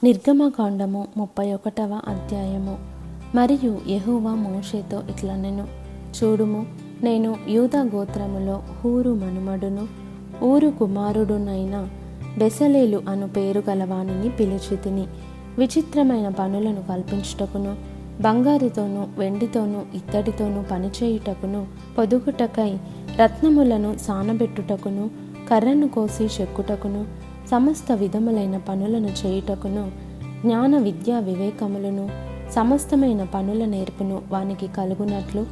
నిర్గమకాండము 31వ అధ్యాయము. మరియు యెహోవా మోషేతో ఇట్లనెను, చూడుము, నేను యూదా గోత్రములో హూరు మనుమడును ఊరు కుమారుడునైన బెసలేలు అను పేరు గలవానిని పిలిచితిని. విచిత్రమైన పనులను కల్పించుటకును, బంగారుతోనూ వెండితోనూ ఇత్తడితోనూ పనిచేయుటకును, పొదుగుటకై రత్నములను సానబెట్టుటకును, కర్రను కోసి చెక్కుటకును, సమస్త విధములైన పనులను చేయుటకును, జ్ఞాన విద్యా వివేకములను సమస్తమైన పనుల నేర్పును వానికి కలుగునట్లు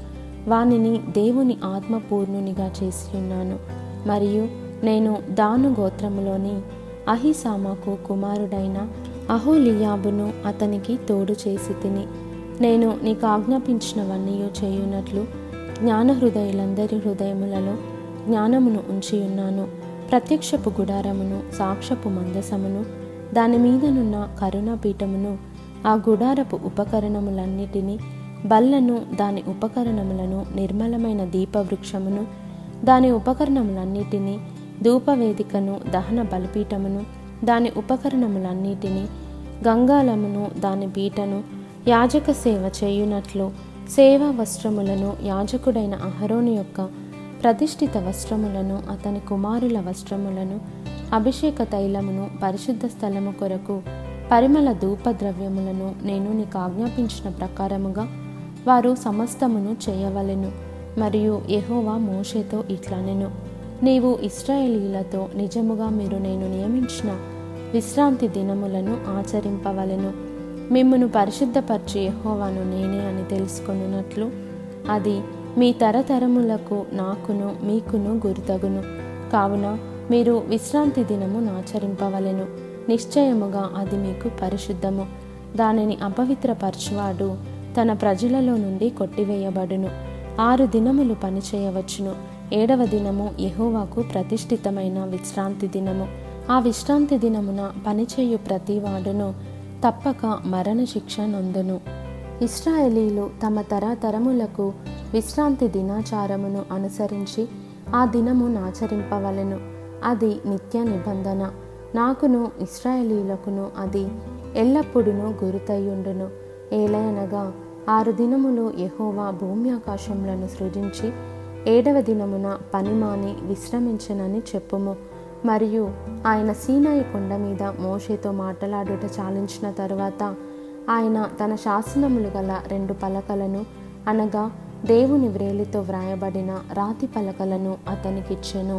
వానిని దేవుని ఆత్మపూర్ణునిగా చేసియున్నాను. మరియు నేను దాను గోత్రములోని అహిసామాకు కుమారుడైన అహోలియాబును అతనికి తోడు చేసి తిని, నేను నీకు ఆజ్ఞాపించినవన్నీ చేయునట్లు జ్ఞాన హృదయులందరి హృదయములలో జ్ఞానమును ఉంచియున్నాను. ప్రత్యక్షపు గుడారమును, సాక్ష్యపు మందసమును, దాని మీదనున్న కరుణాపీఠమును, ఆ గుడారపు ఉపకరణములన్నిటినీ, బల్లను, దాని ఉపకరణములను, నిర్మలమైన దీపవృక్షమును, దాని ఉపకరణములన్నిటినీ, ధూపవేదికను, దహన బలిపీఠమును, దాని ఉపకరణములన్నిటినీ, గంగాళమును, దాని పీటను, యాజక సేవ చేయునట్లు సేవా వస్త్రములను, యాజకుడైన అహరోను యొక్క ప్రతిష్ఠిత వస్త్రములను, అతని కుమారుల వస్త్రములను, అభిషేక తైలమును, పరిశుద్ధ స్థలము కొరకు పరిమళ ధూపద్రవ్యములను నేను నీకు ఆజ్ఞాపించిన ప్రకారముగా వారు సమస్తమును చేయవలెను. మరియు యెహోవా మోషేతో ఇట్లనెను, నీవు ఇశ్రాయేలీయులతో నిజముగా మీరు నేను నియమించిన విశ్రాంతి దినములను ఆచరింపవలెను. మిమ్మును పరిశుద్ధపరిచి యెహోవాను నేనే అని తెలుసుకొనున్నట్లు అది మీ తరతరములకు నాకును మీకును గుర్తగును. కావున మీరు విశ్రాంతి దినము ఆచరింపవలెను. నిశ్చయముగా అది మీకు పరిశుద్ధము. దానిని అపవిత్రపరచువాడు తన ప్రజలలో నుండి కొట్టివేయబడును. 6 దినములు పనిచేయవచ్చును. 7వ దినము యెహోవాకు ప్రతిష్ఠితమైన విశ్రాంతి దినము. ఆ విశ్రాంతి దినమున పనిచేయు ప్రతివాడును తప్పక మరణ శిక్ష నొందును. ఇశ్రాయేలీలు తమ తరతరములకు విశ్రాంతి దినాచారమును అనుసరించి ఆ దినము ఆచరింపవలెను. అది నిత్య నిబంధన. నాకును ఇశ్రాయేలీయులకును అది ఎల్లప్పుడూ గురుతయుండును. ఏలయనగా 6 దినములు యెహోవా భూమి ఆకాశములను సృజించి 7వ దినమున పనిమాని విశ్రమించెనని చెప్పుము. మరియు ఆయన సీనాయి కొండ మీద మోషేతో మాట్లాడుట చాలించిన తరువాత ఆయన తన శాసనములు గల 2 పలకలను, అనగా దేవుని వ్రేలితో వ్రాయబడిన రాతి పలకలను అతనికిచ్చెను.